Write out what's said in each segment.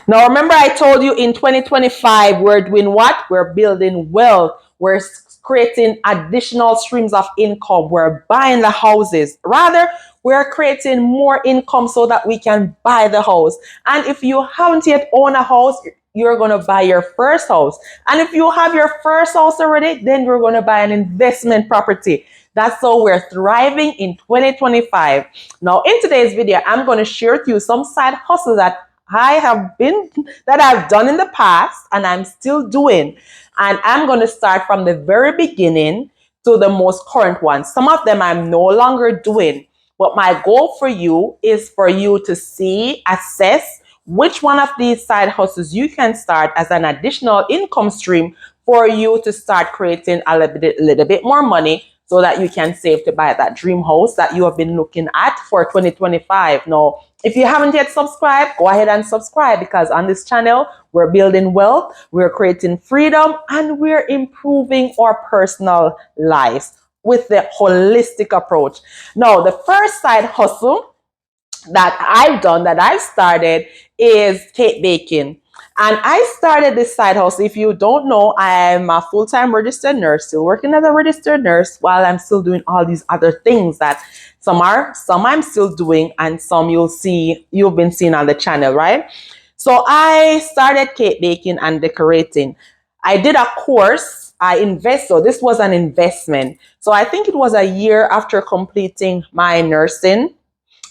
Now, remember I told you in 2025, we're doing what? We're building wealth. We're creating additional streams of income. We're buying the houses. Rather, we're creating more income so that we can buy the house. And if you haven't yet owned a house, you're going to buy your first house. And if you have your first house already, then you're going to buy an investment property. That's how we're thriving in 2025. Now, in today's video, I'm going to share with you some side hustles that I've done in the past and I'm still doing. And I'm going to start from the very beginning to the most current ones. Some of them I'm no longer doing. But my goal for you is for you to see, assess which one of these side hustles you can start as an additional income stream for you to start creating a little bit more money so that you can save to buy that dream house that you have been looking at for 2025. Now, if you haven't yet subscribed, go ahead and subscribe, because on this channel, we're building wealth, we're creating freedom, and we're improving our personal lives with the holistic approach. Now, the first side hustle that I've started is cake baking. And I started this side hustle. If you don't know, I'm a full-time registered nurse, still working as a registered nurse while I'm still doing all these other things that some I'm still doing, and some you've been seeing on the channel, right? So I started cake baking and decorating. I did a course. So this was an investment. So I think it was a year after completing my nursing,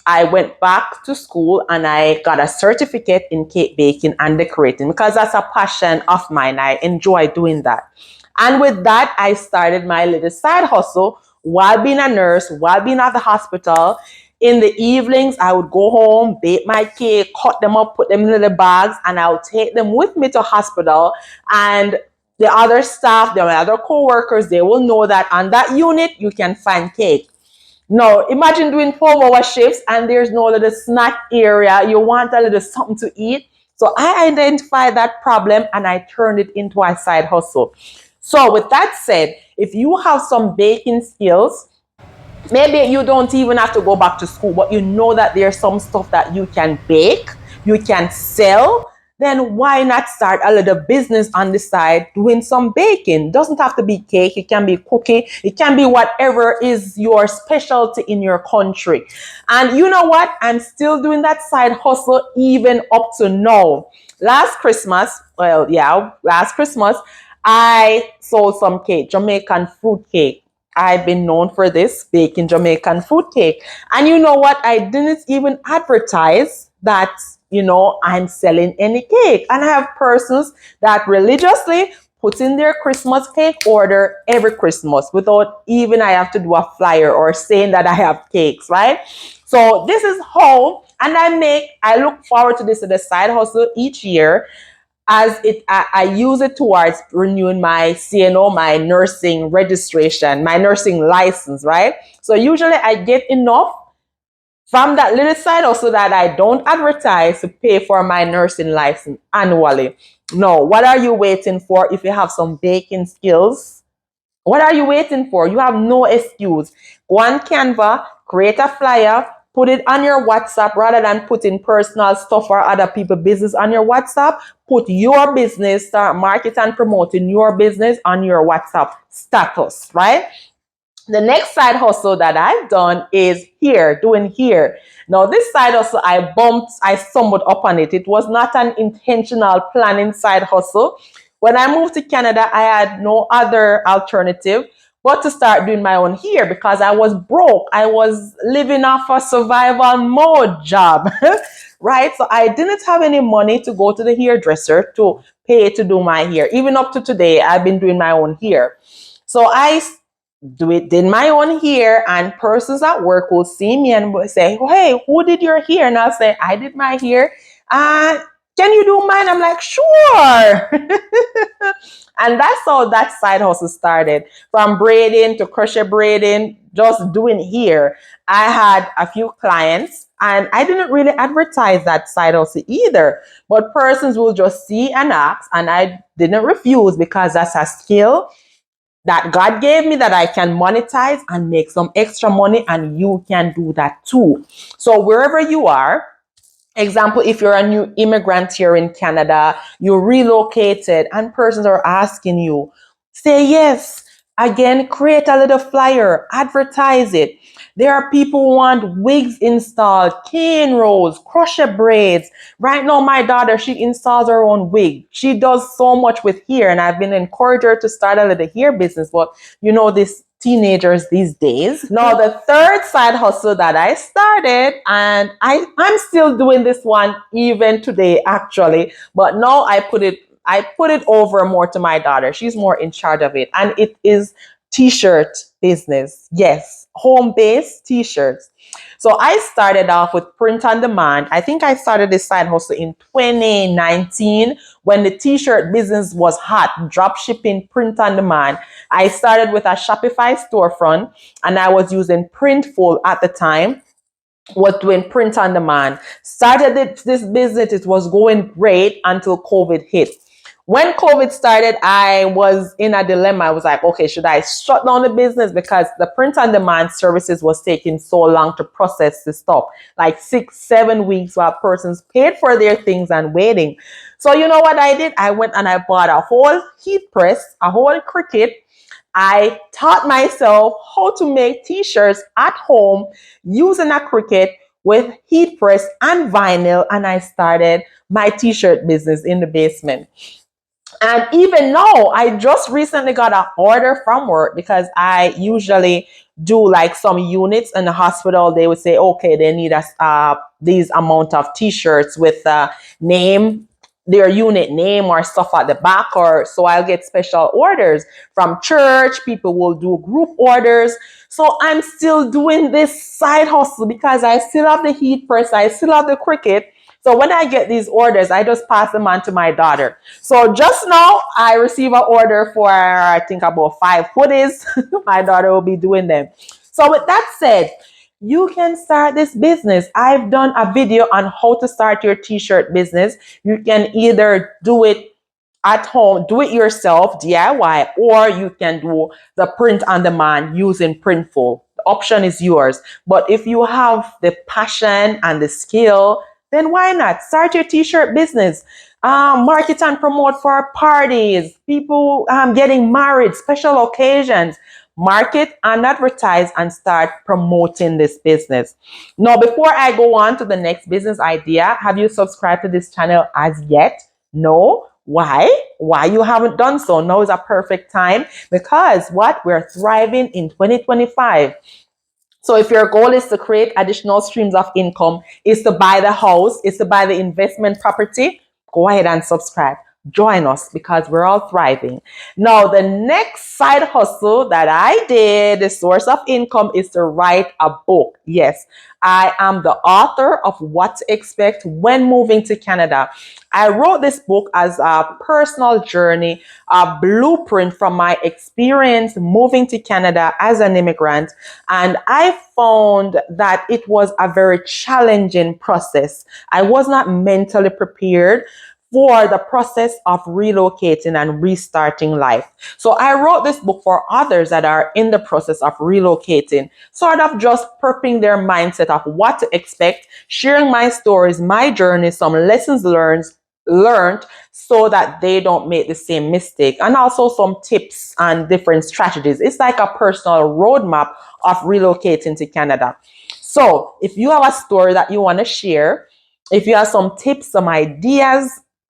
I went back to school and I got a certificate in cake baking and decorating, because that's a passion of mine. I enjoy doing that. And with that, I started my little side hustle while being a nurse, while being at the hospital. In the evenings, I would go home, bake my cake, cut them up, put them in little bags, and I would take them with me to hospital. And the other staff, my other co-workers, they will know that on that unit, you can find cake. No, imagine doing 12-hour shifts and there's no little snack area. You want a little something to eat. So I identified that problem and I turned it into a side hustle. So with that said, if you have some baking skills, maybe you don't even have to go back to school, but you know that there's some stuff that you can bake, you can sell, then why not start a little business on the side doing some baking? Doesn't have to be cake, it can be cookie, it can be whatever is your specialty in your country. And you know what? I'm still doing that side hustle even up to now. Last Christmas, I sold some cake, Jamaican fruit cake. I've been known for this, baking Jamaican fruit cake. And you know what? I didn't even advertise that, I'm selling any cake. And I have persons that religiously put in their Christmas cake order every Christmas without even I have to do a flyer or saying that I have cakes, right? So this is how, and I look forward to this as a side hustle each year, as I use it towards renewing my CNO, my nursing registration, my nursing license, right? So usually I get enough from that little side also that I don't advertise to pay for my nursing license annually. No, what are you waiting for? If you have some baking skills, what are you waiting for? You have no excuse. Go on Canva, create a flyer, put it on your WhatsApp rather than putting personal stuff or other people's business on your WhatsApp. Put your business, start marketing and promoting your business on your WhatsApp status, right? The next side hustle that I've done is doing hair. Now, this side hustle, I stumbled upon it. It was not an intentional planning side hustle. When I moved to Canada, I had no other alternative but to start doing my own hair, because I was broke. I was living off a survival mode job, right? So I didn't have any money to go to the hairdresser to pay to do my hair. Even up to today, I've been doing my own hair. So I did my own hair, and persons at work will see me and will say, hey, who did your hair? And I'll say, I did my hair. Can you do mine? I'm like, sure. And that's how that side hustle started. From braiding to crochet braiding, just doing hair. I had a few clients and I didn't really advertise that side hustle either. But persons will just see and ask, and I didn't refuse, because that's a skill that God gave me that I can monetize and make some extra money, and you can do that too. So wherever you are, Example, if you're a new immigrant here in Canada, you relocated and persons are asking you, say yes. Again, create a little flyer, advertise it. There are people who want wigs installed, cane rolls, crochet braids. Right now, my daughter, she installs her own wig. She does so much with hair, and I've been encouraging her to start a little hair business. But you know, this teenagers these days. Now, the third side hustle that I started, and I'm still doing this one even today, actually, but now I put it over more to my daughter. She's more in charge of it. And it is t-shirt business. Yes, home-based t-shirts. So I started off with print on demand. I think I started this side hustle in 2019 when the t-shirt business was hot, drop shipping, print on demand. I started with a Shopify storefront and I was using Printful at the time, was doing print on demand. Started this business, it was going great until COVID hit. When COVID started, I was in a dilemma. I was like, okay, should I shut down the business? Because the print on demand services was taking so long to process the stuff, like 6-7 weeks while persons paid for their things and waiting. So you know what I did? I went and I bought a whole heat press, a whole Cricut. I taught myself how to make t-shirts at home using a Cricut with heat press and vinyl, and I started my t-shirt business in the basement. And even now, I just recently got an order from work because I usually do like some units in the hospital. They would say, okay, they need us these amount of t-shirts with name, their unit name or stuff at the back, or so I'll get special orders from church. People will do group orders. So I'm still doing this side hustle because I still have the heat press, I still have the Cricut. So when I get these orders, I just pass them on to my daughter. So just now, I receive an order for, I think, about 5 hoodies. My daughter will be doing them. So with that said, you can start this business. I've done a video on how to start your t-shirt business. You can either do it at home, do it yourself, DIY, or you can do the print on demand using Printful. The option is yours. But if you have the passion and the skill, then why not start your t-shirt business? Market and promote for parties, people getting married, special occasions. Market and advertise and start promoting this business. Now, before I go on to the next business idea, have you subscribed to this channel as yet? No? Why? Why you haven't done so? Now is a perfect time because what? We're thriving in 2025. So if your goal is to create additional streams of income, is to buy the house, is to buy the investment property, go ahead and subscribe. Join us because we're all thriving. Now, the next side hustle that I did, the source of income, is to write a book. Yes, I am the author of What to Expect When Moving to Canada. I wrote this book as a personal journey, a blueprint from my experience moving to Canada as an immigrant. And I found that it was a very challenging process. I was not mentally prepared for the process of relocating and restarting life. So I wrote this book for others that are in the process of relocating, sort of just prepping their mindset of what to expect, sharing my stories, my journey, some lessons learned so that they don't make the same mistake, and also some tips and different strategies. It's like a personal roadmap of relocating to Canada. So if you have a story that you want to share, if you have some tips, some ideas,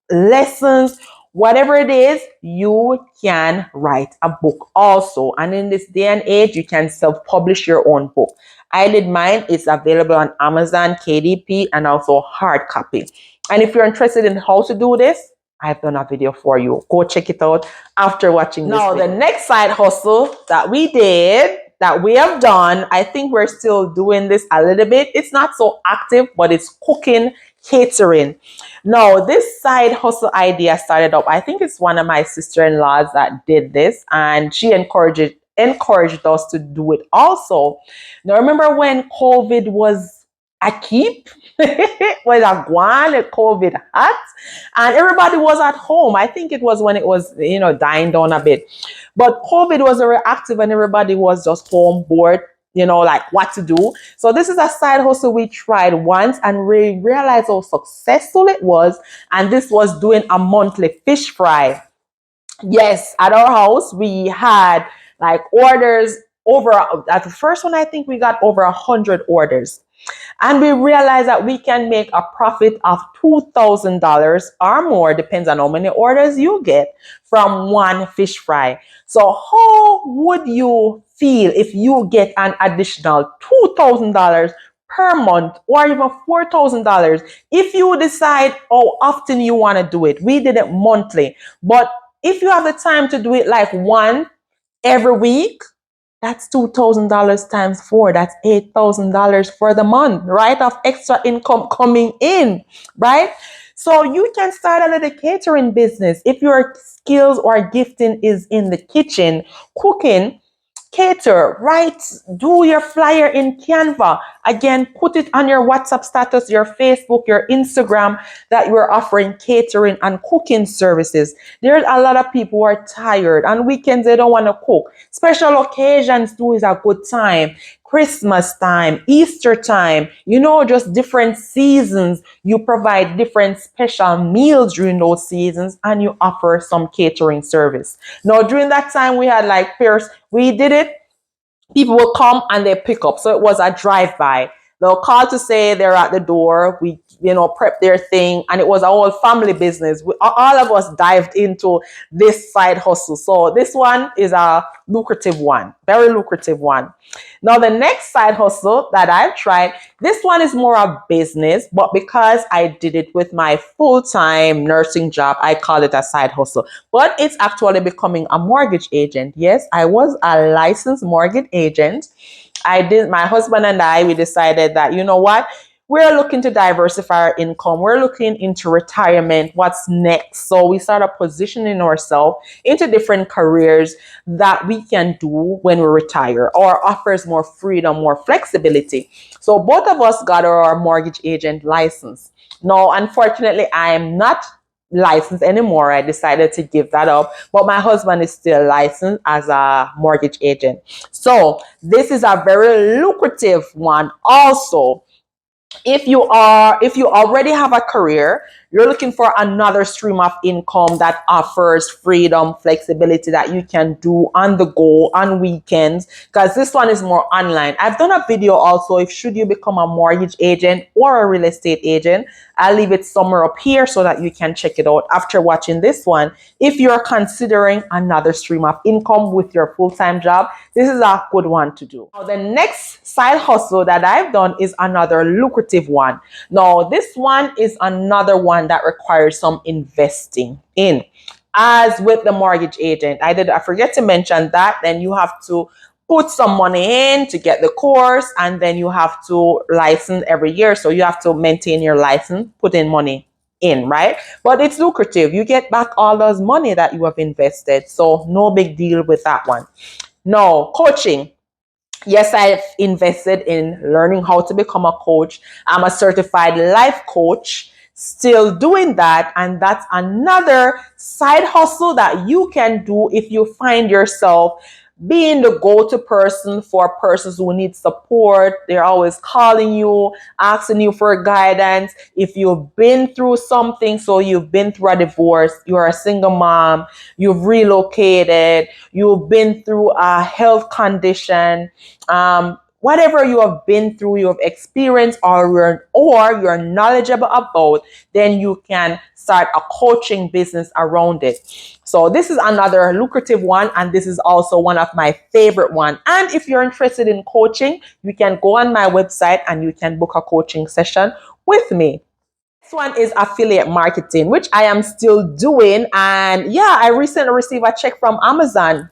lessons, whatever it is, you can write a book also. And in this day and age, you can self-publish your own book. I did mine. It's available on Amazon, KDP, and also hard copy. And if you're interested in how to do this, I've done a video for you. Go check it out after watching this video. Now, the next side hustle that we did, that we have done, I think we're still doing this a little bit. It's not so active, but it's cooking, catering. Now, this side hustle idea started up, I think it's one of my sister-in-laws that did this, and she encouraged us to do it also. Now, remember when COVID was a keep? When a guan, COVID hot, and everybody was at home. I think it was when it was, dying down a bit. But COVID was very active and everybody was just home bored, like what to do. So this is a side hustle we tried once and we realized how successful it was. And this was doing a monthly fish fry. Yes, at our house we had like orders over, at the first one I think we got over 100 orders, and we realized that we can make a profit of $2,000 or more, depends on how many orders you get, from one fish fry. So how would you feel if you get an additional $2,000 per month, or even $4,000, if you decide how often you want to do it? We did it monthly, but if you have the time to do it like one every week, that's $2,000 times four. That's $8,000 for the month, right? Of extra income coming in, right? So you can start a little catering business. If your skills or gifting is in the kitchen, cooking, cater, write, do your flyer in Canva. Again, put it on your WhatsApp status, your Facebook, your Instagram, that you're offering catering and cooking services. There's a lot of people who are tired. On weekends, they don't want to cook. Special occasions too is a good time. Christmas time, Easter time, just different seasons. You provide different special meals during those seasons and you offer some catering service. Now, during that time, we had like pairs. We did it, people will come and they pick up. So it was a drive-by. They'll call to say they're at the door. We, prep their thing, and it was a whole family business. All of us dived into this side hustle. So this one is a lucrative one, very lucrative one. Now, the next side hustle that I've tried, this one is more a business, but because I did it with my full-time nursing job, I call it a side hustle. But it's actually becoming a mortgage agent. Yes, I was a licensed mortgage agent. My husband and I, we decided that, you know what? We're looking to diversify our income. We're looking into retirement. What's next? So we started positioning ourselves into different careers that we can do when we retire, or offers more freedom, more flexibility. So both of us got our mortgage agent license. Now, unfortunately, I am not licensed anymore. I decided to give that up, but my husband is still licensed as a mortgage agent. So this is a very lucrative one also. If you already have a career, you're looking for another stream of income that offers freedom, flexibility, that you can do on the go on weekends, because this one is more online. I've done a video also, if should you become a mortgage agent or a real estate agent. I'll leave it somewhere up here so that you can check it out after watching this one. If you're considering another stream of income with your full-time job, this is a good one to do. Now, the next side hustle that I've done is another lucrative one. Now, this one is another one that requires some investing in. As with the mortgage agent, I forget to mention that. Then you have to put some money in to get the course, and then you have to license every year. So you have to maintain your license, put in money in, right? But it's lucrative. You get back all those money that you have invested. So no big deal with that one. No, coaching. Yes, I've invested in learning how to become a coach. I'm a certified life coach, still doing that. And that's another side hustle that you can do if you find yourself being the go-to person for persons who need support. They're always calling you, asking you for guidance. If you've been through something, so you've been through a divorce, you're a single mom, you've relocated, you've been through a health condition, whatever you have been through, you have experienced, or you're knowledgeable about, then you can start a coaching business around it. So this is another lucrative one, and this is also one of my favorite one. And if you're interested in coaching, you can go on my website and you can book a coaching session with me. This one is affiliate marketing, which I am still doing. And yeah, I recently received a check from Amazon.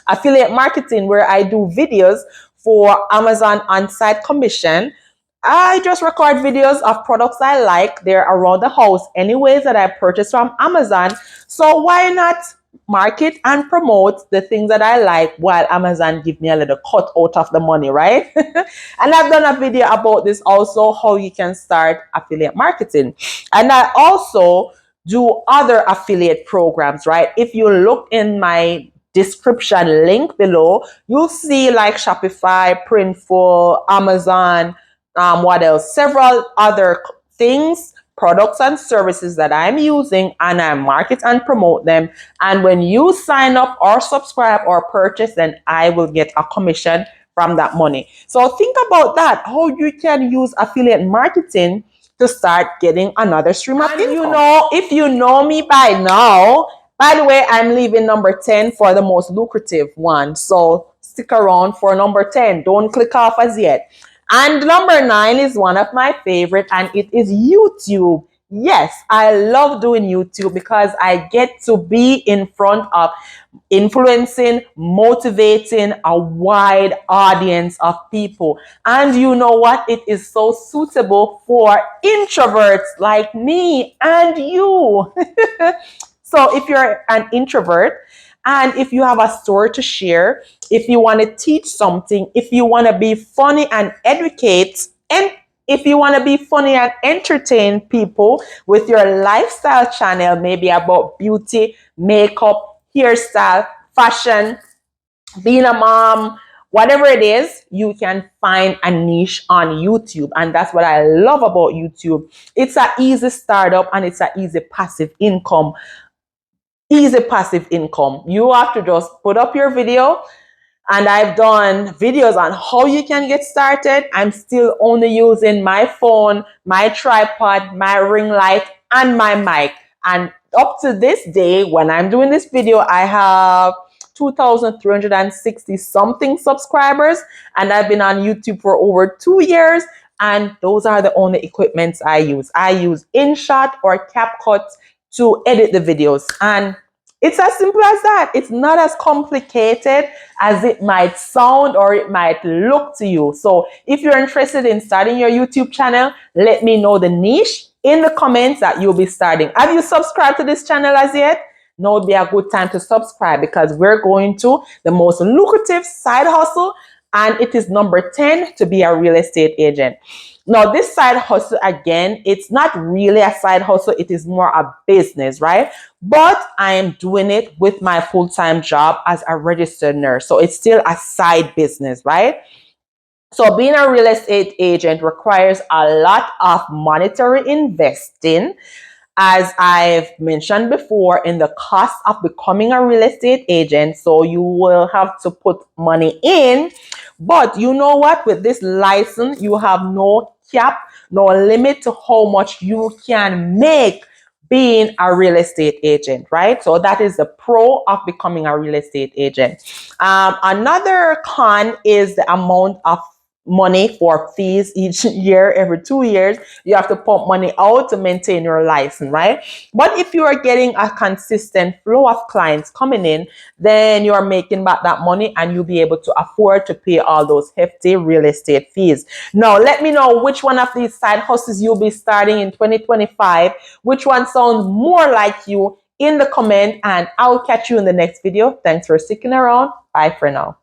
Affiliate marketing, where I do videos for Amazon on-site commission. I just record videos of products I like. They're around the house anyways that I purchase from Amazon. So why not market and promote the things that I like while Amazon give me a little cut out of the money, right? And I've done a video about this also, how you can start affiliate marketing. And I also do other affiliate programs, right? If you look in my description link below, you'll see like Shopify, Printful, Amazon, what else? Several other things, products and services that I'm using, and I market and promote them. And when you sign up or subscribe or purchase, then I will get a commission from that money. So think about that, how you can use affiliate marketing to start getting another stream of income. You know, if you know me by now, by the way, I'm leaving number 10 for the most lucrative one. So stick around for number 10. Don't click off as yet. And number 9 is one of my favorite, and it is YouTube. Yes, I love doing YouTube because I get to be in front of influencing, motivating a wide audience of people. And you know what? It is so suitable for introverts like me and you. So if you're an introvert and if you have a story to share, if you want to teach something, if you want to be funny and educate, and if you want to be funny and entertain people with your lifestyle channel, maybe about beauty, makeup, hairstyle, fashion, being a mom, whatever it is, you can find a niche on YouTube. And that's what I love about YouTube. It's an easy startup and it's an easy passive income. Easy passive income. You have to just put up your video, and I've done videos on how you can get started. I'm still only using my phone, my tripod, my ring light, and my mic. And up to this day, when I'm doing this video, I have 2,360 something subscribers, and I've been on YouTube for over 2 years. And those are the only equipments I use. I use InShot or CapCut to edit the videos. And it's as simple as that. It's not as complicated as it might sound or it might look to you. So if you're interested in starting your YouTube channel, let me know the niche in the comments that you'll be starting. Have you subscribed to this channel as yet? Now would be a good time to subscribe, because we're going to the most lucrative side hustle, and it is number 10, to be a real estate agent. Now, this side hustle, again, it's not really a side hustle. It is more a business, right? But I am doing it with my full-time job as a registered nurse. So it's still a side business, right? So being a real estate agent requires a lot of monetary investing. As I've mentioned before, in the cost of becoming a real estate agent. So you will have to put money in. But you know what? With this license, you have no cap, no limit to how much you can make being a real estate agent, right? So that is the pro of becoming a real estate agent. Another con is the amount of money for fees each year. Every 2 years you have to pump money out to maintain your license, right? But if you are getting a consistent flow of clients coming in, then you're making back that money and you'll be able to afford to pay all those hefty real estate fees. Now let me know which one of these side hustles you'll be starting in 2025. Which one sounds more like you in the comment, and I'll catch you in the next video. Thanks for sticking around. Bye for now.